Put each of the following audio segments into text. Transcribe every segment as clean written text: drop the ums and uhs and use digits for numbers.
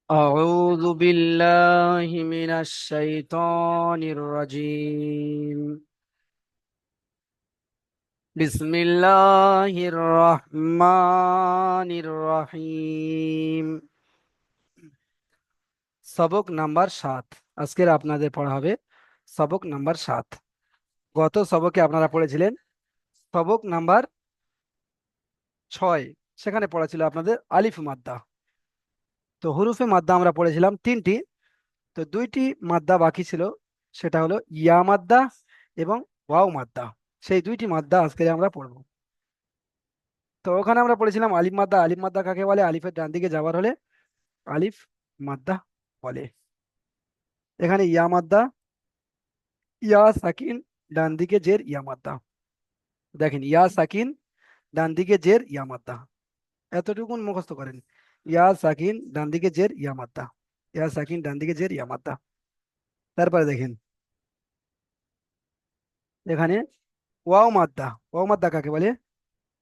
أعوذ بالله من الشيطان الرجيم. بسم الله الرحمن الرحيم। সবক নাম্বার 7। আজকের আপনাদের পড়া হবে সবক নাম্বার 7। গত সবকে আপনারা পড়েছিলেন সবক নাম্বার 6। সেখানে পড়া ছিল আপনাদের আলিফ মাদ্দা। তো হুরুফে মাদ্দা আমরা পড়েছিলাম 3টি। তো 2টি মাদ্দা বাকি ছিল, সেটা হলো ইয়া মাদ্দা এবং ওয়াও মাদ্দা। সেই 2টি মাদ্দা আজকে আমরা পড়ব। তো ওখানে আমরা পড়েছিলাম আলিফ মাদ্দা। আলিফ মাদ্দা কাকে বলে? আলিফের ডান দিকে যাবার হলে আলিফ মাদ্দা বলে। এখানে ইয়া মাদ্দা, ইয়া সাকিন, ডান দিকে জের ইয়া মাদ্দা। দেখেন, ইয়া সাকিন, ডান দিকে জের ইয়া মাদ্দা, এতটুকুন মুখস্থ করেন। ইয়া সাকিন, ডান দিকে জের ইয়া মাদ্দা। ইয়া সাকিন, ডান দিকে জের ইয়া মাদ্দা। তারপরে দেখেন এখানে ওয়াও মাদ্দা। ওয়াও মাদ্দা কাকে বলে?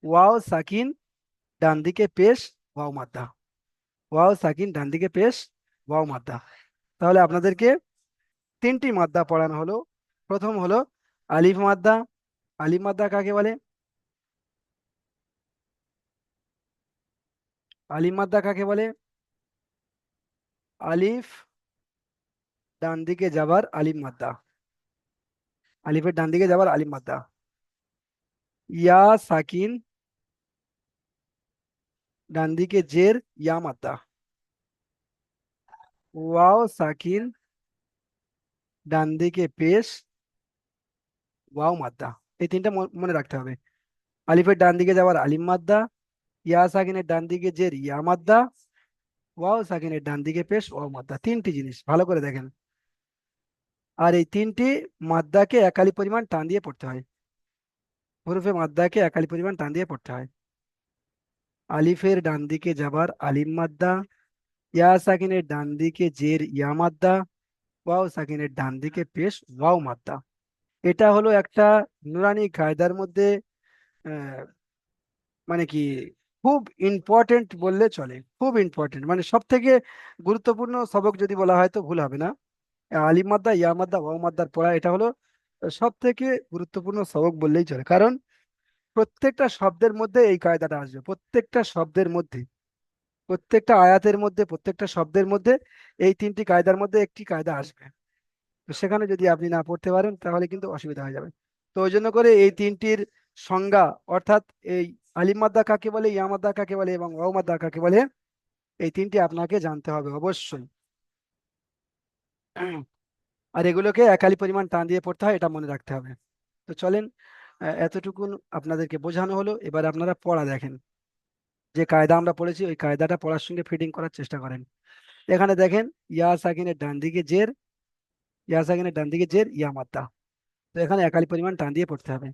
ওয়াও সাকিন, ডান দিকে পেশ, ওয়াও মাদ্দা। ওয়াও সাকিন, ডান দিকে পেশ, ওয়াও মাদ্দা। তাহলে আপনাদেরকে 3টি মাদ্দা পড়ানো হলো। প্রথম হলো আলিফ মাদ্দা। আলিফ মাদ্দা কাকে বলে? আলিফ মাদ্দা কাকে বলে? আলিফ ডান দিকে যাবার আলিফ মাদ্দা। আলিফের ডান দিকে যাবার আলিফ মাদ্দা। ইয়া সাকিন, ডান দিকে জের ইয়া মাদ্দা। ওয়াও সাকিন, ডান দিকে পেশ, ওয়াও মাদ্দা। এই 3টা মনে রাখতে হবে। আলিফের ডান দিকে যাবার আলিফ মাদ্দা, ইয়া সাকিনের ডান দিকে জের ইয়া মাদ্দা, ওয়াও সাকিনের ডান দিকে পেশ ওয়াও মাদ্দা। 3টি জিনিস ভালো করে দেখেন। আর এই 3টি মাদ্দাকে একালি পরিমাণ টান দিয়ে পড়তে হয়। হরফে মাদ্দাকে একালি পরিমাণ টান দিয়ে পড়তে হয়। আলিফের ডান দিকে যাবার আলিম মাদ্দা, ইয়া সাকিনের ডান দিকে জের ইয়া মাদ্দা, ওয়াও সাকিনের ডান দিকে পেশ ওয়াও মাদ্দা। এটা হলো একটা নুরানি কায়দার মধ্যে আহ, মানে কি, খুব ইম্পর্টেন্ট বললে চলে। খুব ইম্পর্টেন্ট মানে সব থেকে গুরুত্বপূর্ণ সবক যদি বলা হয় তো ভুল হবে না। আলিম মাদ্দা, ইয়া মাদ্দা, ওয়াও মাদ্দার পড়া, এটা হলো সব থেকে গুরুত্বপূর্ণ সবক বললেই চলে। কারণ প্রত্যেকটা শব্দের মধ্যে এই কায়দাটা আসবে। প্রত্যেকটা শব্দের মধ্যে, প্রত্যেকটা আয়াতের মধ্যে, প্রত্যেকটা শব্দের মধ্যে এই 3টি কায়দার মধ্যে একটি কায়দা আসবে। তো সেখানে যদি আপনি না পড়তে পারেন তাহলে কিন্তু অসুবিধা হয়ে যাবে। তো ওই জন্য করে এই 3টির সংজ্ঞা, অর্থাৎ এই আলিম মাদ্দা কাকে বলে, ইয়া মাদ্দা কাকে বলে এবং ওয়াও মাদ্দা কাকে বলে, এই 3টি আপনাকে জানতে হবে অবশ্যই। আর এগুলোকে একালি পরিমাণ টান দিয়ে পড়তে হয়, এটা মনে রাখতে হবে। তো চলেন, এতটুকুন আপনাদেরকে বোঝানো হলো। এবার আপনারা পড়া দেখেন। যে কায়দা আমরা পড়েছি ওই কায়দাটা পড়ার সঙ্গে ফিটিং করার চেষ্টা করেন। এখানে দেখেন, ইয়া সাকিনের ডান দিকে জের, ইয়া সাকিনের ডান দিকে জের ইয়া মাদ্দা। তো এখানে একালি পরিমাণ টান দিয়ে পড়তে হবে।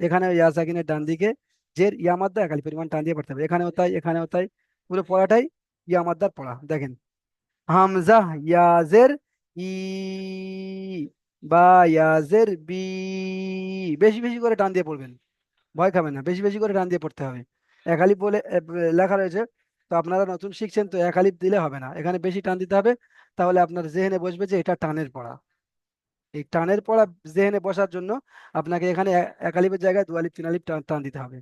এখানে ইয়া সাকিনের ডান দিকে জের ইয়া মাদ্দা, একালি পরিমাণ টান দিয়ে পড়তে হবে। এখানেও তাই, এখানেও তাই। পুরো পড়াটাই ইয়া মাদ্দার পড়া। দেখেন, হামজা ইয়াজের ই, বা ইয়াজের বি। বেশি বেশি করে টান দিয়ে পড়বেন, ভয় খাবেন না। বেশি বেশি করে টান দিয়ে পড়তে হবে। এক আলিফ বলে লেখা রয়েছে, তো আপনারা নতুন শিখছেন, তো এক আলিফ দিলে হবে না, এখানে বেশি টান দিতে হবে। তাহলে আপনার জেহেনে বসবে যে এটা টানের পড়া। এই টানের পড়া জেহেনে বসার জন্য আপনাকে এখানে এক আলিফের জায়গায় 2 আলিফ 3 আলিফ টান টান দিতে হবে।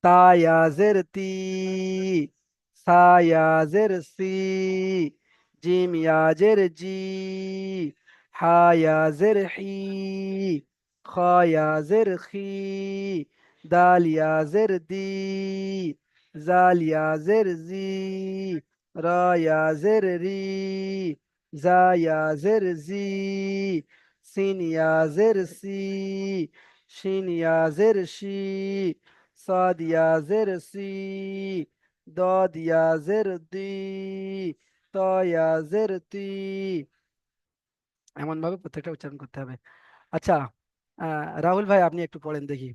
তায়াজের তি, সায়াজের সি, জিম ইয়াজের জি, হায়াজের হি, খয়াজের খি, দাল ইয়াজের দি, জাল ইয়াজের জি, রা ইয়াজের রি, জা ইয়াজের জি, সিন ইয়াজের সি, শিন ইয়াজের শি, صاد يا زر سي، ضاد يا زر دي، ط يا زر তি। এমন ভাবে প্রত্যেকটা উচ্চারণ করতে হবে। আচ্ছা, রাহুল ভাই আপনি একটু পড়েন দেখি।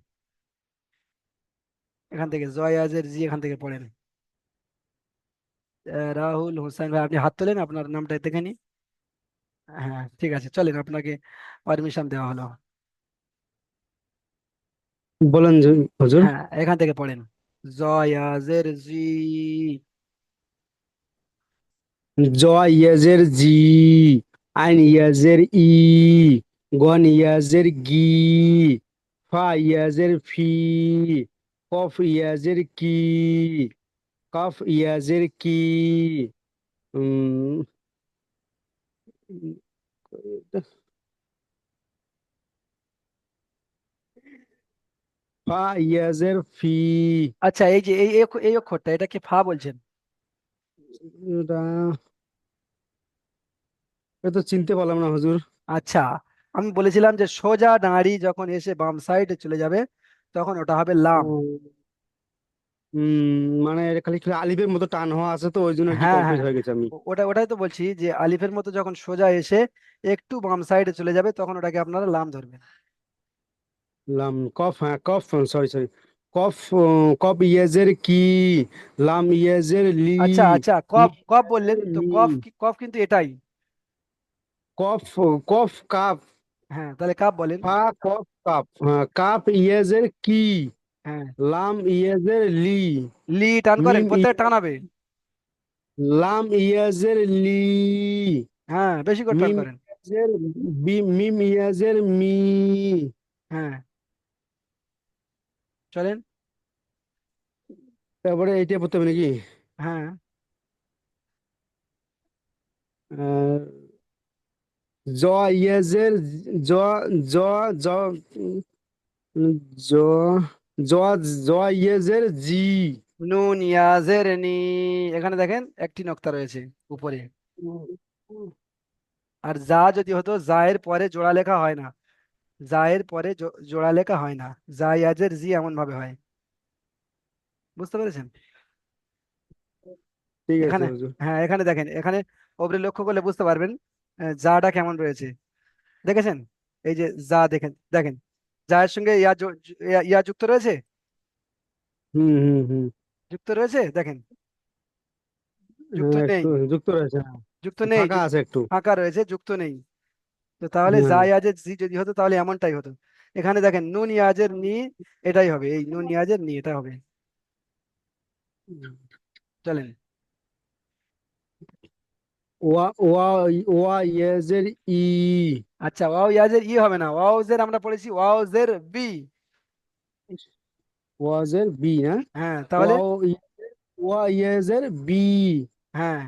এখান থেকে জয়াজের জি, এখান থেকে পড়েন। রাহুল হোসেন ভাই আপনি হাত তোলেন, আপনার নামটা দেখে নি। হ্যাঁ ঠিক আছে, চলেন, আপনাকে পারমিশন দেওয়া হলো। বলেন হুজুর। হ্যাঁ, এখান থেকে পড়েন। জয়াজের জি, জ ইয়াজের জি, আইন ইয়াজের ই, গন ইয়াজের গি, ফা ইয়াজের ফি, কফ ইয়াজের কি, কফ ইয়াজের কি, উম, ফা ইয়াজের ফি। আচ্ছা, এই যে এই অক্ষরটা, এটা কি ফা বলছেন? এটা এটা তো চিনতে পারলাম না হুজুর। আচ্ছা, আমি বলেছিলাম যে সোজা নাড়ি যখন এসে বাম সাইডে চলে যাবে তখন ওটা হবে লাম। মানে এটা খালি খালি আলিফের মতো টান হওয়া আছে তো ওই জন্য আর কি হ্যাঁ কনফিউজ হ্যাঁ, হয়ে গেছে আমি। ওটাই তো বলছি যে আলিফের মতো যখন সোজা এসে একটু বাম সাইডে চলে যাবে তখন ওটাকে আপনারা লাম ধরবেন। লাম কফ, হ্যাঁ কফ, সরি সরি, কফ, কফ ইয়াজের কি, লাম ইয়াজের লি, আচ্ছা আচ্ছা, কফ মিম কফ বললেন ইয়াজের তো, মি, কফ কিন্তু এটাই। কফ, কফ কাপ, হ্যাঁ, তাহলে কাপ বলেন। ফা কফ কাপ, হ্যাঁ কাপ ইয়াজের কি, হ্যাঁ, লাম ইয়াজের লি, লি টান করেন, মিম প্রত্যেক টান হবে। লাম ইয়াজের লি, হ্যাঁ, বেশি করে টান মিম করেন। ইয়াজের মিম ইয়াজের মি। হ্যাঁ, চলেন। তারপরে এইটা পড়তে হবে নাকি? হ্যাঁ, আহ, জ ইয়াজের জ, জ, জ, জ, জ, জ ইয়েজের জি। নুন ইয়াজের নি, এখানে দেখেন একটি নক্তা রয়েছে উপরে। আর যা যদি হতো, যা এর পরে জোড়া লেখা হয় না, যা এর পরে জোড়া লেখা হয় না, যা ইয়াজের জি এমন ভাবে হয়। বুঝতে পেরেছেন? ঠিক আছে এখানে, হুজুর। হ্যাঁ এখানে দেখেন, এখানে ওপরে লক্ষ্য করলে বুঝতে পারবেন যাটা কেমন রয়েছে। দেখেছেন? এই যে যা, দেখেন দেখেন, যা এর সঙ্গে ইয়া যুক্ত রয়েছে, হুম হুম হুম। যুক্ত রয়েছে দেখেন, যুক্ত হ্যাঁ নেই। একটু যুক্ত রয়েছে, হ্যাঁ, যুক্ত নেই, ফাঁকা আছে একটু। ফাঁকা রয়েছে, যুক্ত নেই। তো তাহলে হ্যাঁ। যা ইয়াজের জি যদি হতো তাহলে এমনটাই হতো। এখানে দেখেন নুন ইয়াজের নি, এটাই হবে, এই নুন ইয়াজের নি এটা হবে। চলেন। ওয়া ওয়া ওয়া ইয়েজের ই, আচ্ছা, ওয়াও ইয়াজের ই হবে না, ওয়াও জের আমরা পড়েছি ওয়াও জের বি। ওয়াজের বি, হ্যাঁ। হ্যাঁ, তাহলে। ওয়া ওয়া ইয়েজের বি, হ্যাঁ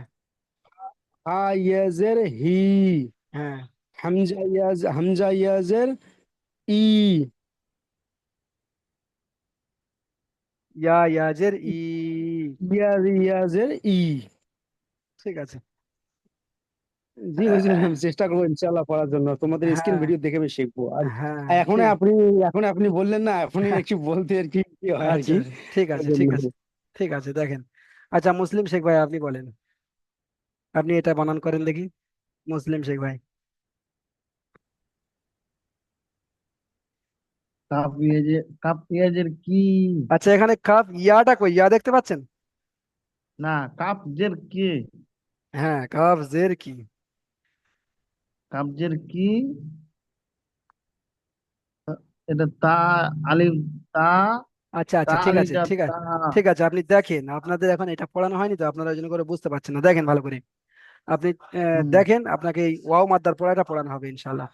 হা ইয়েজের হি, হ্যাঁ, হামজা ইয়াজের ই, ইয়া ইয়াজের ই। ইয়াজের ই। ঠিক আছে। জি হুজুর, আমি চেষ্টা করবো ইনশাআল্লাহ পড়ার জন্য, তোমাদের স্ক্রিন হ্যাঁ ভিডিও দেখে আমি শিখবো। আর হ্যাঁ, এখন ঠিক। আপনি, এখন আপনি বললেন না, এখনই একটু বলতে আর কি কি হয় আর আচ্ছা কি। আচ্ছা, ঠিক ওই আছে জন্য। ঠিক আছে, ঠিক আছে দেখেন। আচ্ছা, মুসলিম শেখ ভাই আপনি বলেন, আপনি এটা বানান করেন দেখি, মুসলিম শেখ ভাই। কাপ পেঁয়াজের কি? আচ্ছা, এখানে কাপ ইয়াটা কই, ইয়া দেখতে পাচ্ছেন? না, কাবজের কে? হ্যাঁ, কাপ জের কি। কাবজের কি? এটা তা, আলিফ, তা, আচ্ছা তা আচ্ছা, ঠিক আছে আলিফটা ঠিক তা। আছে, ঠিক আছে, আপনি দেখেন, আপনাদের এখন এটা পড়ানো হয়নি তো আপনারা ওই জন্য করে বুঝতে পারছেন না, দেখেন ভালো করে। আপনি হুম। দেখেন, আপনাকে এই ওয়াও মাদ্দার পড়াটা পড়ানো হবে ইনশাল্লাহ।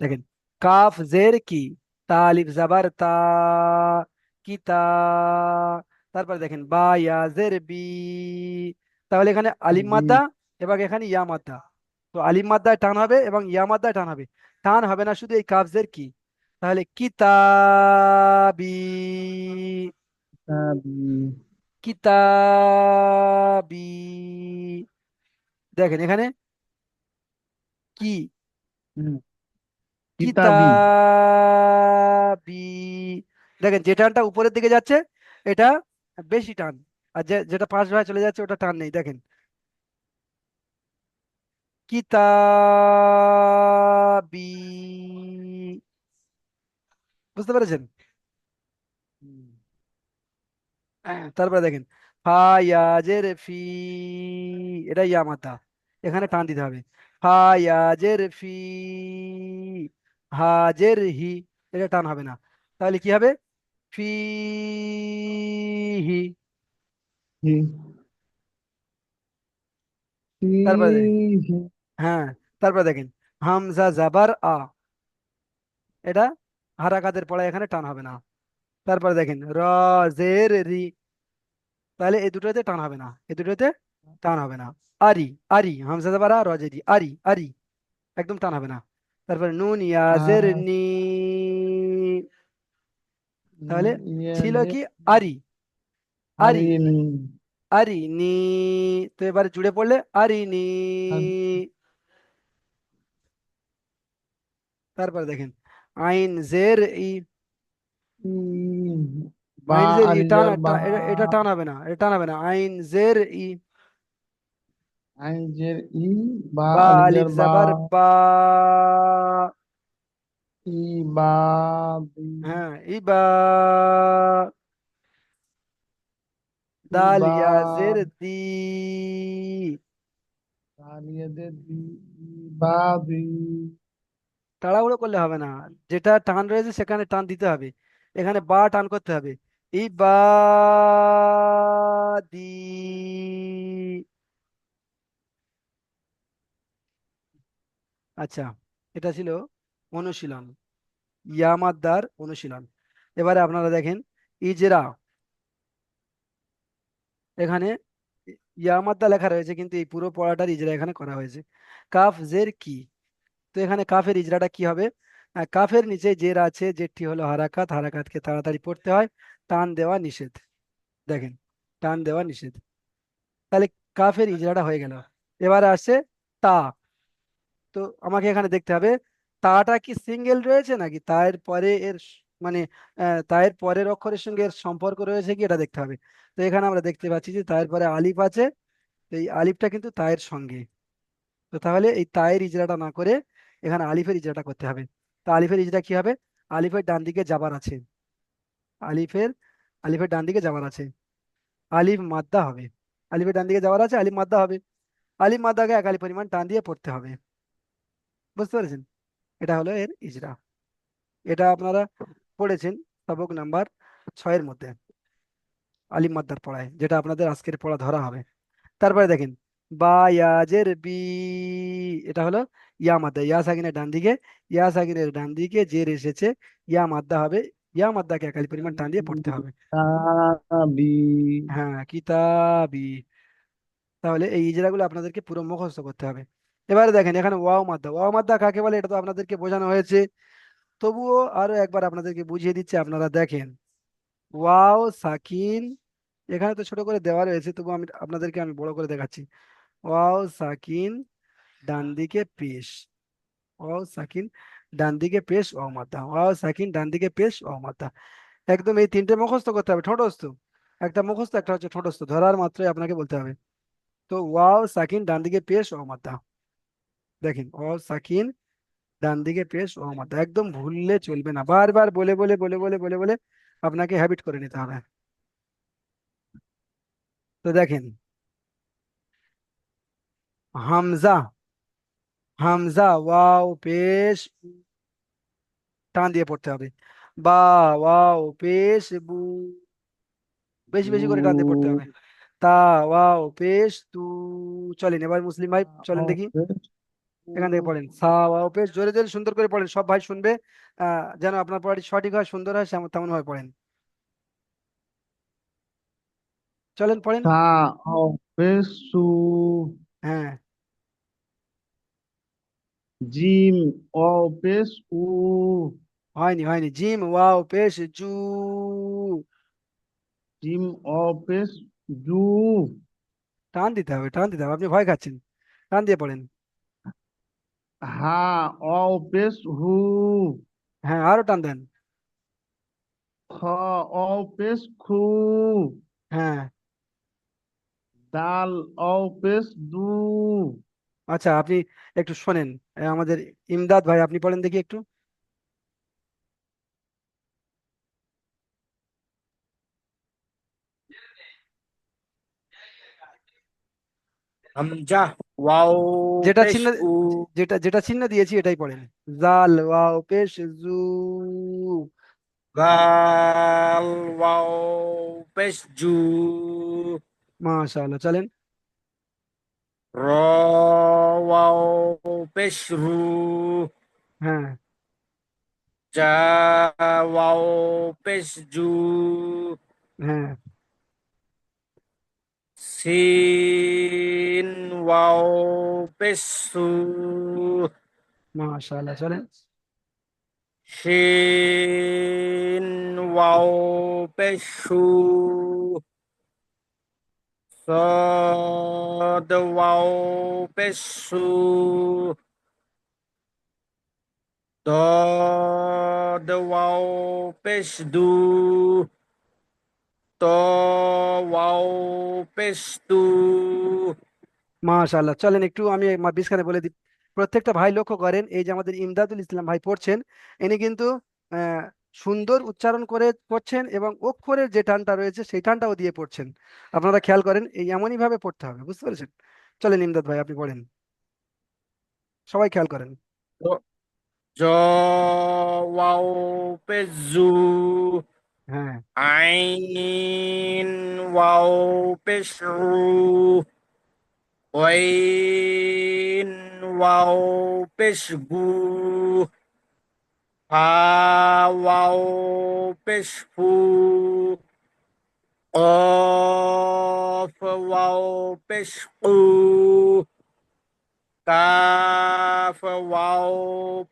দেখেন, কাফ জের কি, তা আলিফ জাবার তা, কি তা। তারপরে দেখেন বা ইয়া জের বি। তাহলে এখানে আলিম জি। মাদ্দা এবং এখানে ইয়া মাদ্দা। তো আলিম মাদ্দায় টান হবে এবং ইয়া মাদ্দায় টান হবে। টান হবে না শুধু এই কাফ জের কি। তাহলে কিতাবি, তা, কিতাবি। দেখেন এখানে কি, হুম, কিতাবি। কিতাবি। দেখেন যে টানটা উপরের দিকে যাচ্ছে এটা বেশি টান, আর যেটা পাশ ভাবে চলে যাচ্ছে ওটা টান নেই, দেখেন। কিতাবি। বুঝতে পেরেছেন? হুম, তারপরে দেখেন ফা ইয়াজের ফি, এটা ইয়া মাথা, এখানে টান দিতে হবে। ফা ইয়াজের ফি, হাজের হি, এটা টান হবে না। তাহলে কি হবে? ফি হি। হি, তারপরে দেখেন, ই হ্যাঁ, তারপরে দেখেন হামজা জাবার আ, এটা হারাকাতের পড়ায় এখানে টান হবে না। তারপরে দেখেন র জের রি, তাহলে এই দুটোতে টান হবে না, এই দুটোতে টান হবে না। আরি, আরি হামজা জাবার আ র জের রি, আরি আরি, একদম টান হবে না। তারপরে নুন ইয়াজের আ নি, তাহলে ছিল ইয়াজে কি আরি, আরি, আরিনি আরি নি, তো এবারে জুড়ে পড়লে আরি নি। আর তারপরে দেখেন আইন জের ই, ই বা আইন জের ই আলিফ টান, জবর বা এটা টান হবে না, এটা টান হবে না। আইন জের ই, আইন জের ই বা বা আলিফ আলিফ জবর বা জাবার বা, ই বা দি হ্যাঁ ইবা, ই দাল বা ইয়াজের দি, তালিয়াদের দি ই বা দি তাড়াহুড়ো করলে হবে না, যেটা টান রয়েছে সেখানে টান দিতে হবে, এখানে বা টান করতে হবে। ইবাদি, আচ্ছা, এটা ছিল অনুশীলন, ইয়া মাদ্দার অনুশীলন। এবারে আপনারা দেখেন ইজরা, এখানে ইয়া মাদ্দা লেখা রয়েছে কিন্তু এই পুরো পড়াটার ইজরা এখানে করা হয়েছে। কাফ জের কি, তো এখানে কাফের ইজরাটা কি হবে? কাফের নিচে জের আছে, জেরটি হলো হারাকাত, হারাকাতকে তাড়াতাড়ি পড়তে হয়, টান দেওয়া নিষেধ। দেখেন, টান দেওয়া নিষেধ, তাহলে কাফের ইজরাটা হয়ে গেল। এবারে আসছে তা, তো আমাকে এখানে দেখতে হবে তাটা কি সিঙ্গেল রয়েছে নাকি তায়ের পরে এর মানে তায়ের পরের অক্ষরের সঙ্গে এর সম্পর্ক রয়েছে কি, এটা দেখতে হবে। তো এখানে আমরা দেখতে পাচ্ছি যে তায়ের পরে আলিফ আছে, তো এই আলিফটা কিন্তু তায়ের সঙ্গে, তো তাহলে এই তায়ের ইজরাটা না করে এখানে আলিফের ইজরাটা করতে হবে। তো আলিফের ইজরা কি হবে? আলিফের ডান দিকে জাবার আছে, আলিফের, আলিফের ডান দিকে জাবার আছে, আলিফ মাদ্দা হবে, আলিফের ডান দিকে যাওয়ার আছে, আলিফ মাদ্দা হবে, আলিফ মাদ্দাকে এক আলিফ পরিমাণ টান দিয়ে পড়তে হবে। বুঝতে পেরেছেন? এটা হলো এর ইজরা। এটা আপনারা পড়েছেন সবক নাম্বার 6-এর মধ্যে, আলিফ মাদ্দার পড়ায়, যেটা আপনাদের আজকের পড়া ধরা হবে। তারপরে দেখেন বা ইয়াজের বি, এটা হলো ইয়া মাদ্দা, ইয়া সাকিনের ডান দিকে, ইয়া সাকিনের ডান দিকে জের এসেছে, ইয়া মাদ্দা হবে, ইয়া মাদ্দাকে এক আলিফ পরিমাণ টান দিয়ে পড়তে হবে। তাবি হ্যাঁ কিতাবি, তাহলে এই ইজরাগুলো আপনাদেরকে পুরো মুখস্থ করতে হবে। এবারে দেখেন এখানে ওয়াও মাদ্দা, ওয়াও মাদ্দা কাকে বলে এটা তো আপনাদেরকে বোঝানো হয়েছে, তবুও আরো একবার আপনাদেরকে বুঝিয়ে দিচ্ছে, আপনারা দেখেন ওয়াও সাকিন, এখানে তো ছোট করে দেওয়া রয়েছে, তবু আমি আপনাদেরকে বড় করে দেখাচ্ছি। ওয়াও সাকিন ডান দিকে পেশ, ওয়াও সাকিন ডান দিকে পেশ ওয়াও মাদ্দা, ওয়াও সাকিন ডান দিকে পেশ ওয়াও মাদ্দা, একদম এই তিনটে মুখস্থ করতে হবে। ঠোঁটস্থ, একটা মুখস্থ একটা হচ্ছে ঠোঁটস্থ, ধরার মাত্রই আপনাকে বলতে হবে। তো ওয়াও সাকিন ডান দিকে পেশ ওয়াও মাদ্দা, দেখেন ওয়াও সাকিন ডান দিকে পেশ ওয়াও মাদ্দা, একদম ভুললে চলবে না, বারবার বলে বলে বলে বলে বলে বলে আপনাকে হ্যাবিট করে নিতে হবে। তো দেখেন হামজা, হামজা ওয়াও পেশ টান দিয়ে পড়তে হবে, বা ওয়াও পেশ বু, বেশি বেশি করে টান দিয়ে পড়তে হবে। তা ওয়াও পেশ তু, চলেন এবার মুসলিম ভাই চলেন দেখি, এখান থেকে পড়েন সা ওয়াও পেশ, জোরে জোরে সুন্দর করে পড়েন, সব ভাই শুনবে, যেন আপনার পড়াটি সঠিক হয় সুন্দর হয় তেমন ভাবে পড়েন। চলেন পড়েন। সা অপেসু হ্যাঁ, জিম অপেস উ হয়নি হয়নি, জিম ওয়াও পেশ জু, জিম অপেস জু টান দিতে হবে, টান দিতে হবে, আপনি ভয় খাচ্ছেন, টান দিয়ে পড়েন। হা অপেস হু হ্যাঁ আরো টান দেন। খ অপেস খু হ্যাঁ, দাল অপেস দু আচ্ছা আপনি একটু শোনেন, আমাদের ইমদাদ ভাই আপনি পড়েন দেখি একটু। হামজা ওয়াও যেটা পেশ চিহ্ন, উ যেটা যেটা চিহ্ন দিয়েছি এটাই পড়েন। জাল ওয়াও পেশ জু, গাল ওয়াও পেশ জু মাশাআল্লাহ, চলেন। র ওয়াও পেশ রু হ্যাঁ জা ওয়াও পেশ জু হ্যাঁ, সিন ওয়াও পেশ সু মাশাআল্লাহ, চলেন। শিন ওয়াও পেশ সু صاد واو পেশু ضاد واو পেশ দু ত ওয়াও পেশ তু মাশাআল্লাহ, চলেন একটু আমি মাঝখানে বলে দিই। প্রত্যেকটা ভাই লক্ষ্য করেন, এই যে আমাদের ইমদাদুল ইসলাম ভাই পড়ছেন, ইনি কিন্তু আহ, সুন্দর উচ্চারণ করে পড়ছেন এবং অক্ষরের যে টানটা রয়েছে সেই টানটাও দিয়ে পড়ছেন। আপনারা খেয়াল করেন, এই এমনই ভাবে পড়তে হবে, বুঝতে পেরেছেন? চলেন ইমদাদ ভাই, আপনি পড়েন, সবাই খেয়াল করেন। জ ওয়াও পেশ জু হ্যাঁ আইন ওয়াও পেশ রু ওয়াইন ওয়াও পেশ গু ফা ওয়াও পেশ ফু قاف واو পেশকু কাফ ওয়াও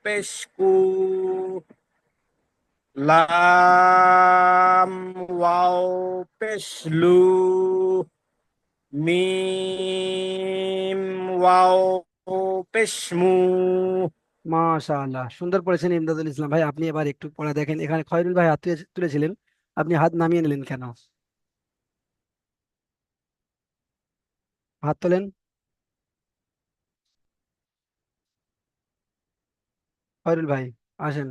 পেশকু লাম ওয়াও পেশলু মিম ওয়াও পেশমু মাশাআল্লাহ, সুন্দর পড়েছেন ইমদাদুল ইসলাম ভাই। আপনি এবার একটু পড়া দেখেন, এখানে খয়রুল ভাই হাত তুলেছিলেন, আপনি হাত নামিয়ে নিলেন কেন? হাত তোলেন, খয়রুল ভাই, আসেন,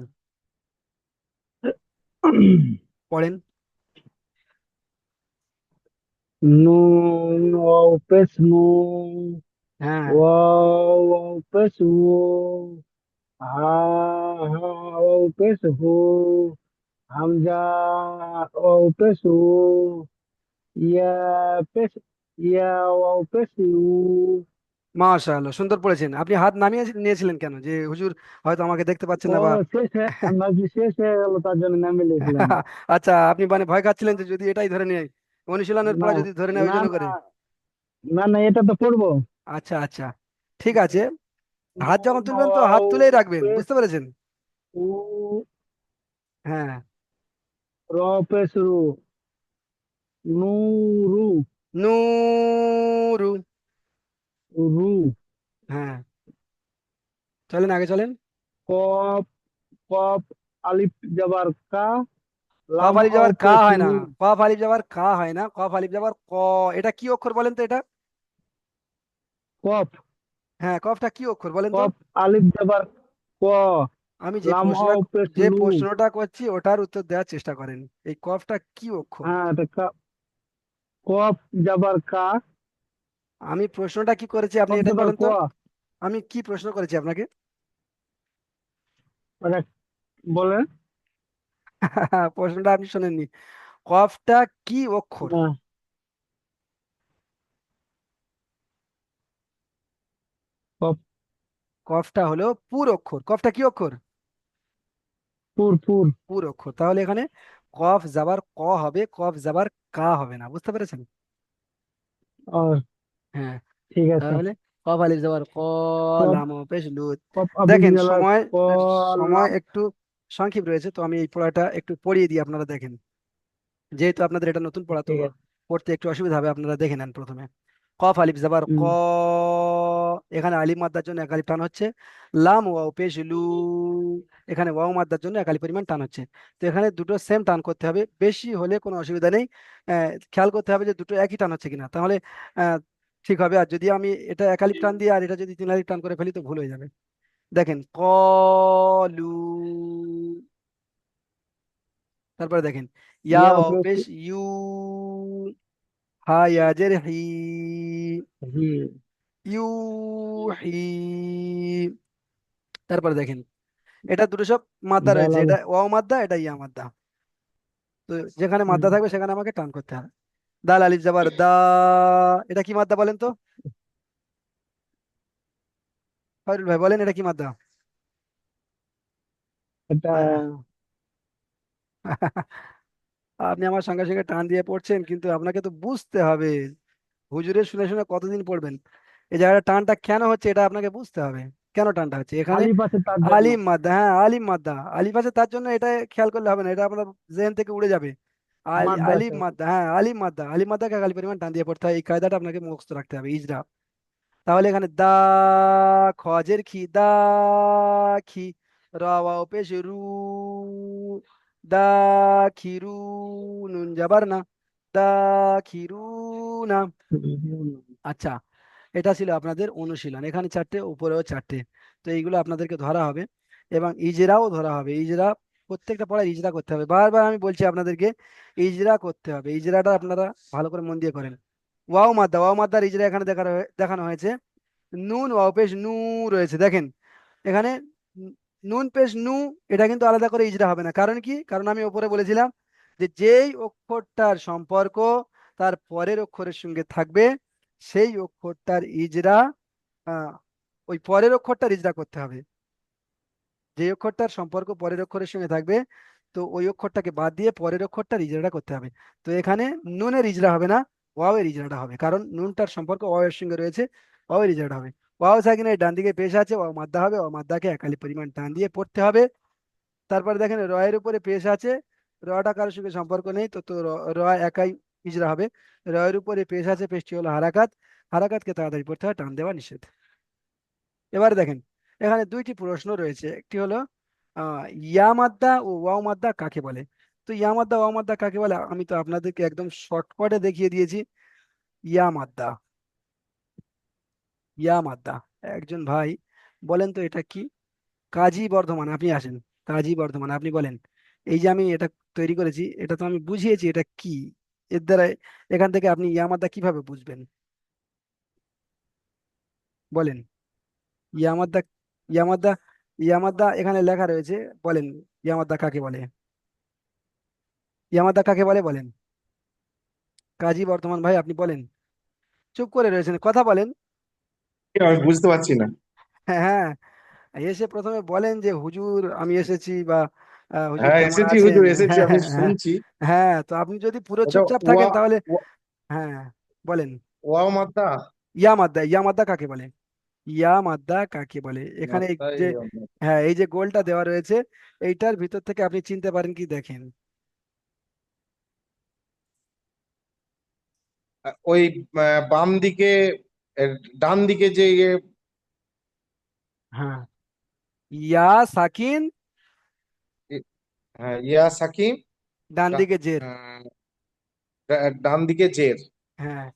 পড়েন। নুন ওয়াও পেশ নু, হ্যাঁ ওয়াও ওয়াও পেশ ও, হা হা ওয়াও পেশ হু, হামজা ওয়াও পেশ উ, ইয়া পেশ ইয়া ওয়াও পেশ ইউ। মাশাআল্লাহ, সুন্দর পড়েছেন। আপনি হাত নামিয়ে নিয়েছিলেন কেন, যে হুজুর হয়তো আমাকে দেখতে পাচ্ছেন ও না বা শেষ আমি ভাবছি শেষ হয়ে গেল, তার জন্য নামিয়ে লিখলাম। আচ্ছা, আপনি মানে ভয় খাচ্ছিলেন যে যদি এটাই ধরে নেয়, অনুশীলনের না পড়া যদি ধরে নেয় ওই না জন্য না করে। না না, এটা তো পড়বো। আচ্ছা আচ্ছা, ঠিক আছে। হাত যখন নুন তুলবেন তো হাত ওয়াও তুলেই রাখবেন, পেশ বুঝতে পেরেছেন? উ, হ্যাঁ, র পেশ রু, নুরু, নূরু। রু, হ্যাঁ, চলেন আগে চলেন। কফ কফ আলিফ জবর কা, কফ লাম আলিফ ও যাবার কা পেশ হয় না, লু। কফ আলিফ যাবার কা হয় না, কফ আলিফ যাবার ক। এটা কি অক্ষর বলেন তো এটা? কফ হ্যাঁ, কফটা কি অক্ষর বলেন তো? কফ আলিফ জবর ক, আমি লাম ও পেশ যে লু। প্রশ্নটা করছি ওটার উত্তর দেওয়ার চেষ্টা করেন। এই কফটা কি অক্ষর? হ্যাঁ, এটা কফ জবর কা, আমি প্রশ্নটা কি করেছি আপনি কফ এটা জবর বলেন ক, তো? আমি কি প্রশ্ন করেছি আপনাকে? এটা বলেন প্রশ্নটা আপনি শোনেননি। কফটা কি অক্ষর? না। কফ কফটা হলো পুর অক্ষর। কফটা কি অক্ষর? পুর পুর। পুর অক্ষর। তাহলে এখানে কফ যাবার ক হবে, কফ যাবার কা হবে না, বুঝতে পেরেছেন? ও, হ্যাঁ, ঠিক আছে। তাহলে কফ আলিফ যাবার ক, কফ লাম ও পেশ লুত। কফ আলিফ দেখেন জবর সময়, ক, সময় লাম। একটু সংক্ষেপ রয়েছে, তো আমি এই পড়াটা একটু পড়িয়ে দিই, আপনারা দেখেন। যেহেতু আপনাদের এটা নতুন পড়া, তো ঠিক আছে। পড়তে একটু অসুবিধা হবে, আপনারা দেখে নেন প্রথমে। কফ আলিফ যাবার ক, হুম, এখানে আলিফ মাদ্দার জন্য এক আলিফ টান হচ্ছে। লাম ওয়াও পেশ লু, এখানে ওয়াও মাদ্দার জন্য এক আলিফ পরিমাণ টান হচ্ছে। তো এখানে দুটো সেম টান করতে হবে, বেশি হলে কোনো অসুবিধা নেই। খেয়াল করতে হবে যে দুটো একই টান হচ্ছে কিনা, তাহলে আহ, ঠিক হবে। আর যদি আমি এটা এক আলিফ টান দিই আর এটা যদি তিন আলিফ টান করে ফেলি তো ভুল হয়ে যাবে। দেখেন কলু, তারপরে দেখেন ইয়া ইয়া ওয়াও পেশ পেশ ইউ, হা ইয়াজের হি, হি, ইউহি। তারপরে দেখেন এটা দুটো সব মাদ্দা রয়েছে, দালাল। এটা ওয়াও মাদ্দা, এটা ইয়া মাদ্দা। তো যেখানে মাদ্দা থাকবে সেখানে আমাকে টান করতে হবে। দাল আলিফ যাবার দা, এটা কি মাদ্দা বলেন তো? ফারুল ভাই বলেন এটা কি মাদ্দা? এটা আপনি আমার সঙ্গে সঙ্গে টান দিয়ে পড়ছেন, কিন্তু আপনাকে তো বুঝতে হবে। হুজুরের শুনে শুনে কতদিন পড়বেন? এই জায়গাটা টানটা কেন হচ্ছে এটা আপনাকে বুঝতে হবে। কেন টানটা হচ্ছে এখানে? আলিফ আছে তার জন্য। আলিম মাদ্দা, হ্যাঁ আলিম মাদ্দা, আলিফ আছে তার জন্য, এটা খেয়াল করলে হবে না, এটা আপনার জেন থেকে উড়ে যাবে। মাদ্দা আলিম আছে। মাদ্দা, হ্যাঁ আলিম মাদ্দা, আলিম মাদ্দাকে খালি পরিমাণ টান দিয়ে পড়তে হয়, এই কায়দাটা আপনাকে মুখস্থ রাখতে হবে, ইজরা। তাহলে এখানে দা, খজের খি, দা খি, র ওয়াও পেশ রু, দা খিরু, নুন যাবার না, দা খিরু না। আচ্ছা, এটা ছিল আপনাদের অনুশীলন, এখানে চারটে উপরেও চারটে। তো এইগুলো আপনাদেরকে ধরা হবে এবং ইজরাও ধরা হবে। ইজরা প্রত্যেকটা পড়ায় ইজরা করতে হবে, বারবার আমি বলছি আপনাদেরকে ইজরা করতে হবে। ইজরাটা আপনারা ভালো করে মন দিয়ে করেন। ওয়াও মাদ্দা, ওয়াও মাদ্দার ইজরা এখানে দেখানো হয়েছে। নুন ওয়াও পেশ নু রয়েছে, দেখেন এখানে নুন পেশ নু, এটা কিন্তু আলাদা করে ইজরা হবে না। কারণ কি? কারণ আমি ওপরে বলেছিলাম যে যেই অক্ষরটার সম্পর্ক তার পরের অক্ষরের সঙ্গে থাকবে সেই অক্ষরটার ইজরা, আহ, ওই পরের অক্ষরটার ইজরা করতে হবে। যে অক্ষরটার সম্পর্ক পরের অক্ষরের সঙ্গে থাকবে, তো ওই অক্ষরটাকে বাদ দিয়ে পরের অক্ষরটার ইজরাটা করতে হবে। তো এখানে নুনের ইজরা হবে না, ওয়াও এর ইজরাটা হবে, কারণ নুনটার সম্পর্ক ওয়াও এর সঙ্গে রয়েছে, ওয়াও এর ইজরাটা হবে। ওয়াও সাকিনের ডান দিকে পেশ আছে, ওয়াও মাদ্দা হবে, ওয়াও মাদ্দাকে একালি পরিমাণ টান দিয়ে পড়তে হবে। তারপরে দেখেন রয়ের উপরে পেশ আছে, রটা কারোর সঙ্গে সম্পর্ক নেই, তো র একাই ইজরা হবে। রয়ের উপরে পেশ আছে, পেশটি হলো হারাকাত, হারাকাতকে তাড়াতাড়ি পড়তে হয়, টান দেওয়া নিষেধ। এবারে দেখেন এখানে দুইটি প্রশ্ন রয়েছে, একটি হলো ইয়া মাদ্দা ও ওয়াও মাদ্দা কাকে বলে। তো ইয়া মাদ্দা ওয়াও মাদ্দা কাকে বলে আমি তো আপনাদেরকে একদম শর্টকাটে দেখিয়ে দিয়েছি। ইয়া মাদ্দা, ইয়া মাদ্দা, একজন ভাই বলেন তো এটা কি? কাজী বর্ধমান, আপনি আসেন। কাজী বর্ধমান, আপনি বলেন এই যে আমি এটা তৈরি করেছি, এটা তো আমি বুঝিয়েছি এটা কি, এর দ্বারা এখান থেকে আপনি ইয়া মাদ্দা কিভাবে বুঝবেন বলেন। ইয়া মাদ্দা, ইয়া মাদ্দা, ইয়া মাদ্দা এখানে লেখা রয়েছে, বলেন ইয়া মাদ্দা কাকে বলে? ইয়ামাদা কাকে বলে বলেন? কাজী বর্তমান ভাই আপনি বলেন, চুপ করে রয়েছেন, কথা বলেন। আমি বুঝতে পারছি না। হ্যাঁ হ্যাঁ, এসে প্রথমে বলেন যে হুজুর আমি এসেছি, বা হুজুর হ্যাঁ, কেমন এসেছি আছেন। হুজুর, এসেছি, হ্যাঁ আমি হ্যাঁ হ্যাঁ। শুনছি। হ্যাঁ, তো আপনি যদি পুরো আচ্ছা, চুপচাপ ওয়া থাকেন তাহলে। ওয়া- হ্যাঁ বলেন। ওয়াও মাদ্দা। ইয়া মাদ্দা, ইয়া মাদ্দা কাকে বলে? ইয়া মাদ্দা কাকে বলে এখানে এই মাদ্দা যে, ইয়া মাদ্দা। হ্যাঁ এই যে গোলটা দেওয়া রয়েছে, এইটার ভিতর থেকে আপনি চিনতে পারেন কি দেখেন। ওই বাম দিকে, এর ডান দিকে যে হ্যাঁ, ইয়া সাকিন, হ্যাঁ, ইয়া সাকিন। ডান ডা- দিকে জের। আহ, ডান দিকে জের। হ্যাঁ,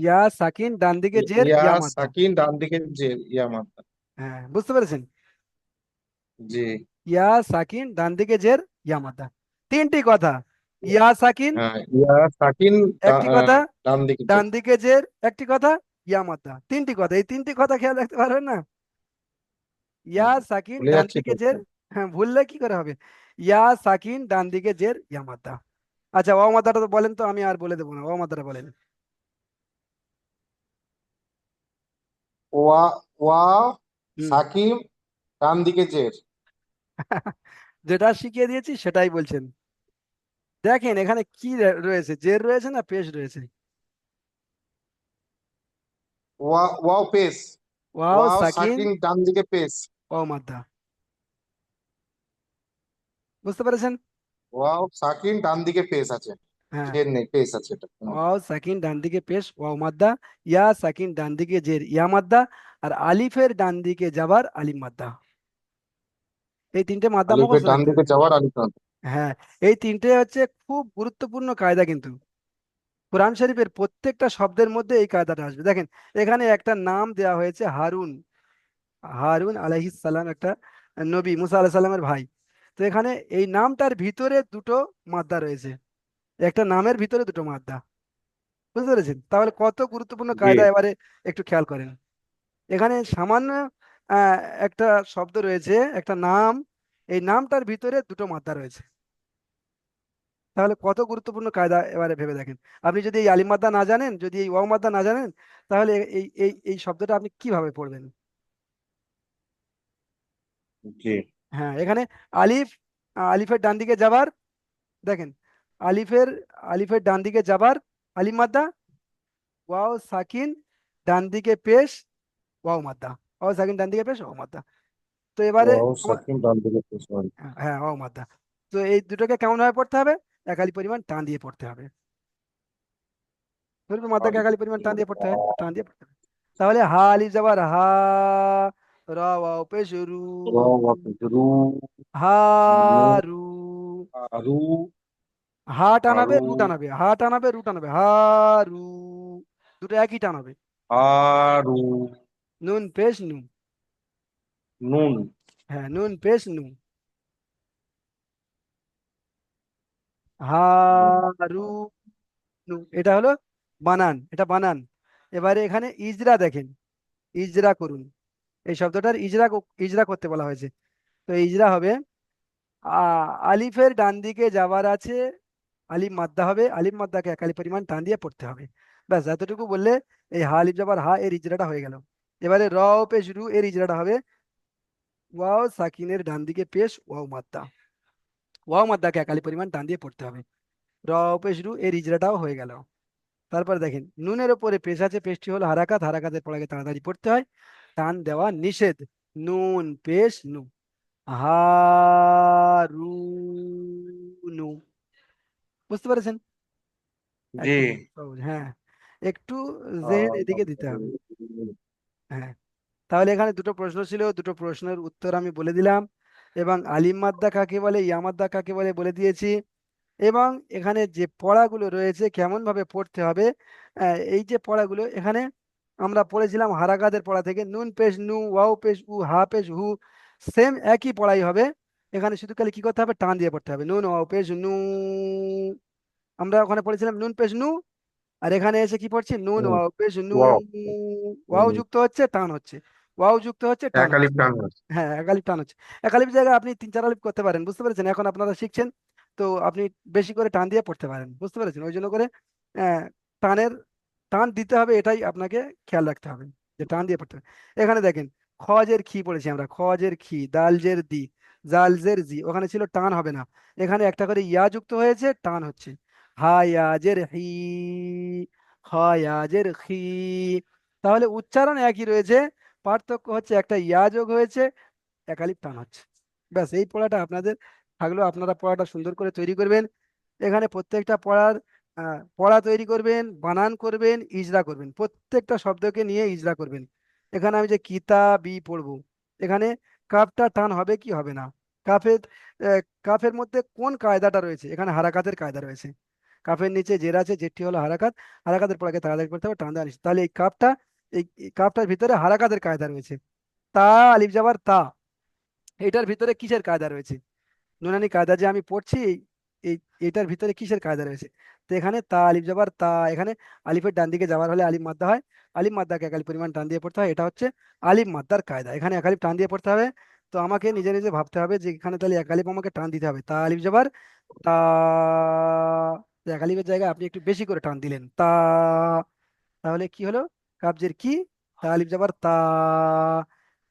ইয়া সাকিন ডান দিকে জের, ইয়া ইয়া মাদ্দা। সাকিন ডান দিকে জের, ইয়া মাদ্দা। হ্যাঁ বুঝতে পেরেছেন? জি। ইয়া সাকিন ডান দিকে জের, ইয়া মাদ্দা, তিনটি কথা। ইয়া সাকিন হ্যাঁ, ইয়া সাকিন একটি কথা, ডান দিকে ডান জের। দিকে জের একটি কথা, ইয়া মাদ্দা তিনটি কথা। এই তিনটি কথা খেয়াল রাখতে পারবেন না? ইয়া হুম, সাকিন ভুলে ডান যাচ্ছি তো। দিকে জের, হ্যাঁ ভুললে কি করে হবে? ইয়া সাকিন ডান দিকে জের, ইয়া মাদ্দা। আচ্ছা ওয়া মাদ্দাটা তো বলেন, তো আমি আর বলে দেবো না, ওয়া মাদ্দাটা বলেন। ওয়া ওয়া হুম। সাকিন ডান দিকে জের। যেটা শিখিয়ে দিয়েছি সেটাই বলছেন। দেখেন এখানে কি রয়েছে, জের রয়েছে না পেশ রয়েছে? Wow pace. ওয়াও ওয়াও সাকিন, সাকিন ডান দিকে পেস। ওয়া মাদ্দা, বুঝতে পেরেছেন? ওয়াও সাকিন ডান দিকে পেস আছে। হ্যাঁ, জের নেই, পেস আছে এটা। ওয়াও সাকিন ডান দিকে পেশ ওয়াও মাদ্দা, ইয়া সাকিন ডান দিকে জের ইয়া মাদ্দা, আর আলিফের ডান দিকে যাবার আলিম মাদ্দা। এই তিনটে মাদ্দা আলিফের মুখস্থ ডান রাখতে দিকে হবে। যাওয়ার আলিফ। হ্যাঁ, এই তিনটে হচ্ছে খুব গুরুত্বপূর্ণ কায়দা কিন্তু। কোরআন শরীফের প্রত্যেকটা শব্দের মধ্যে এই কায়দাটা আসবে। দেখেন এখানে একটা নাম দেওয়া হয়েছে হারুন, হারুন আলাইহিস সালাম একটা নবী, মুসা আলাইহিস সালামের ভাই। তো এখানে এই নামটার ভিতরে দুটো মাদ্দা রয়েছে, একটা নামের ভিতরে দুটো মাদ্দা। বুঝতে পেরেছেন? তাহলে কত গুরুত্বপূর্ণ জি। কায়দা, এবারে একটু খেয়াল করেন। এখানে সামান্য আহ, একটা শব্দ রয়েছে, একটা নাম, এই নামটার ভিতরে দুটো মাত্রা রয়েছে। তাহলে কত গুরুত্বপূর্ণ কায়দা এবারে ভেবে দেখেন। আপনি যদি এই আলিফ মাদ্দা না জানেন, যদি এই ওয়াও মাদ্দা না জানেন, তাহলে এই শব্দটা আপনি কিভাবে পড়বেন? জি। হ্যাঁ, এখানে আলিফ, আলিফের ডান দিকে যাবার, দেখেন, আলিফের আলিফের ডান দিকে যাবার আলিফ মাদ্দা, ওয়াও সাকিন ডান দিকে পেশ ওয়াও মাদ্দা, ওয়াও সাকিন ডান দিকে পেশ ওয়াও মাদ্দা। তো এবারে ওয়াও আমার, সাকিন ডান দিকে পেশ হয়। হ্যাঁ ওয়াও মাদ্দা। তো এই দুটোকে কেমন ভাবে পড়তে হবে? একালি পরিমাণ টান দিয়ে পড়তে হবে। ধরবে মাদ্দাকে একালি পরিমাণ টান দিয়ে পড়তে হয়, টান দিয়ে পড়তে হবে। তাহলে হা আলিফ যাবার হা, র ওয়াও পেশ রু, র ওয়া পেশ রু, রু হারু, রু, হা টানাবে হারু, রু টানাবে, হা টানাবে রু টানাবে, হারু, দুটো একই টান হবে। হারু, নুন পেশ নু, নুন, হ্যাঁ নুন পেশ নু, হারু নু, এটা হলো বানান, এটা বানান। এবারে এখানে ইজরা দেখেন, ইজরা করুন। এই শব্দটার ইজরা ইজরা করতে বলা হয়েছে। তো ইজরা হবে, আলিফের ডান দিকে যাবার আছে, আলিফ মাদ্দা হবে, আলিফ মাদ্দাকে একালি পরিমাণ টান দিয়ে পড়তে হবে। ব্যাস এতটুকু বললে এই হা আলিফ যাবার হা এর ইজরাটা হয়ে গেল। এবারে র পেশ রু এর ইজরাটা হবে, ওয়াও সাকিনের ডান দিকে পেশ ওয়াও মাদ্দা, ওয়াও মাদ্দাকে একালি পরিমাণ টান দিয়ে পড়তে হবে। র পেশ রু এর ইজরাটাও হয়ে গেল। তারপর দেখেন নুনের ওপরে পেশ আছে, পেশটি হলো হারাকাত, হারাকাতের পড়াকে তাড়াতাড়ি পড়তে হয়, টান দেওয়া নিষেধ। নুন পেশ নু, হারুনু, বুঝতে পেরেছেন? জি। একদম সহজ, হ্যাঁ। একটু জেহেন এদিকে দিতে হবে। হ্যাঁ, তাহলে এখানে দুটো প্রশ্ন ছিল, দুটো প্রশ্নের উত্তর আমি বলে দিলাম, এবং আলিম মাদ্দা কাকে বলে, ইয়া মাদ্দা কাকে বলে বলে দিয়েছি, এবং এখানে যে পড়াগুলো রয়েছে কেমন ভাবে পড়তে হবে। এই যে পড়াগুলো এখানে আমরা পড়েছিলাম হারাকাতের পড়া থেকে, নুন পেশ নু, ওয়াও পেশ উ, হা পেশ হু, সেম একই পড়াই হবে। এখানে শুধু খালি কি করতে হবে, টান দিয়ে পড়তে হবে, নুন ওয়াও পেশ নু। আমরা ওখানে পড়েছিলাম নুন পেশ নু, আর এখানে এসে কি পড়ছি, নুন হুম, ওয়াও পেশ নু, ওয়াও। ওয়াও হুম, যুক্ত হচ্ছে টান হচ্ছে, ওয়াও যুক্ত হচ্ছে টান এক আলিফ হচ্ছে। টান আছে। হ্যাঁ একালিপ টান হচ্ছে। একালিপ জায়গায় আপনি 3-4 আলিপ করতে পারেন, বুঝতে পেরেছেন? এখন আপনারা শিখছেন, তো আপনি বেশি করে টান দিয়ে পড়তে পারেন, বুঝতে পেরেছেন? ওই জন্য করে আহ, টানের, টান দিতে হবে, এটাই আপনাকে খেয়াল রাখতে হবে, যে টান দিয়ে পড়তে হবে। এখানে দেখেন, খজের খি পড়েছি আমরা, খজের খি, দাল জের দি, জাল জের জি, ওখানে ছিল টান হবে না, এখানে একটা করে ইয়া যুক্ত হয়েছে, টান হচ্ছে। হা ইয়া জের হি, খ ইয়া জের খি, তাহলে উচ্চারণ একই রয়েছে, পার্থক্য হচ্ছে একটা ইয়া যোগ হয়েছে, একালিপ টান হচ্ছে। ব্যাস এই পড়াটা আপনাদের থাকলো, আপনারা পড়াটা সুন্দর করে তৈরি করবেন। এখানে প্রত্যেকটা পড়ার পড়া তৈরি করবেন, বানান করবেন, ইজরা করবেন, প্রত্যেকটা শব্দকে নিয়ে ইজরা করবেন। এখানে আমি যে কিতাবি পড়বো, এখানে কাফটা টান হবে কি হবে না? কাফের কাফের মধ্যে কোন কায়দাটা রয়েছে? এখানে হারাকাতের কায়দা রয়েছে। কাফের নিচে জের আছে, জেরটি হলো হারাকাত, হারাকাতের পড়াকে তাড়াতাড়ি করতে হবে, টান দেওয়া নিষেধ। তাহলে এই কাফটা, এই কাফটার ভিতরে হারাকাতের কায়দা রয়েছে। তা আলিফ যাবার তা, এটার ভিতরে কিসের কায়দা রয়েছে? নুনানি কায়দা যে আমি পড়ছি, এই এটার ভিতরে কিসের কায়দা রয়েছে? তো এখানে তা আলিফ যাবার তা, এখানে আলিফের ডান দিকে যাবার হলে আলিফ মাদ্দা হয়, আলিফ মাদ্দাকে একালিফ পরিমাণ টান দিয়ে পড়তে হয়, এটা হচ্ছে আলিফ মাদ্দার কায়দা, এখানে একালিফ টান দিয়ে পড়তে হবে। তো আমাকে নিজে নিজে ভাবতে হবে যে এখানে তাহলে একালিফ আমাকে টান দিতে হবে, তা আলিফ যাবার তা, তো একালিফের জায়গায় আপনি একটু বেশি করে টান দিলেন তা, তাহলে কি হলো, কাবজের কি, তা আলিফ যাবার তা,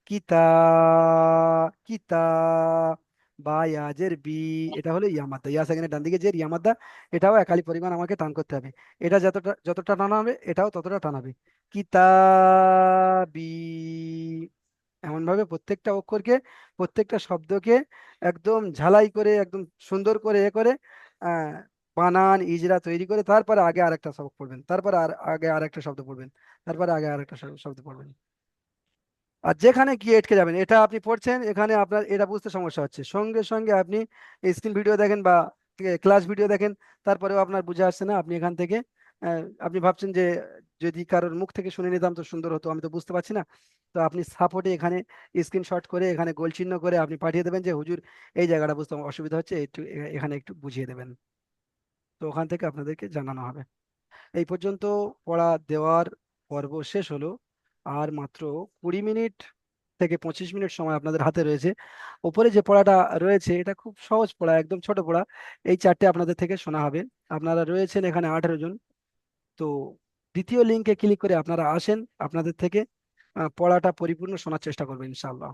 কিতা, কিতা, বা ইয়াজের বি, এটা হলো ইয়ামাদ্দা, ইয়া সেকেন্ডের ডান দিকে যে ইয়ামাদ্দা, এটাও একালি পরিমাণ আমাকে টান করতে হবে। এটা যতটা যতটা টানা হবে এটাও ততটা টানাবে, কিতাবি। এমন ভাবে প্রত্যেকটা অক্ষরকে, প্রত্যেকটা শব্দকে একদম ঝালাই করে, একদম সুন্দর করে এ করে আহ বানান ইজরা তৈরি করে, তারপরে আগে আরেকটা শব্দ পড়বেন, তারপরে আর আগে আরেকটা শব্দ পড়বেন, তারপরে আগে আরেকটা শব্দ পড়বেন। আর যেখানে গিয়ে আটকে যাবেন, এটা আপনি পড়ছেন, এখানে আপনার এটা বুঝতে সমস্যা হচ্ছে, সঙ্গে সঙ্গে আপনি স্ক্রিন ভিডিও দেখেন বা ক্লাস ভিডিও দেখেন, তারপরেও আপনার বুঝে আসছে না, আপনি এখান থেকে আপনি ভাবছেন যে যদি কারোর মুখ থেকে শুনে নিতাম তো সুন্দর হতো, আমি তো বুঝতে পারছি না। তো আপনি সাপোর্টে এখানে স্ক্রিনশট করে এখানে গোল চিহ্ন করে আপনি পাঠিয়ে দেবেন যে হুজুর এই জায়গাটা বুঝতে আমার অসুবিধা হচ্ছে, একটু এখানে একটু বুঝিয়ে দেবেন। তো ওখান থেকে আপনাদেরকে জানানো হবে। এই পর্যন্ত পড়া দেওয়ার পর্ব শেষ হলো। আর মাত্র 20 মিনিট থেকে 25 মিনিট সময় আপনাদের হাতে রয়েছে। উপরে যে পড়াটা রয়েছে এটা খুব সহজ পড়া, একদম ছোট পড়া। এই চারটে আপনাদের থেকে শোনা হবে। আপনারা রয়েছেন এখানে 18 জন। তো দ্বিতীয় লিঙ্কে ক্লিক করে আপনারা আসেন, আপনাদের থেকে পড়াটা পরিপূর্ণ শোনার চেষ্টা করবেন ইনশাআল্লাহ।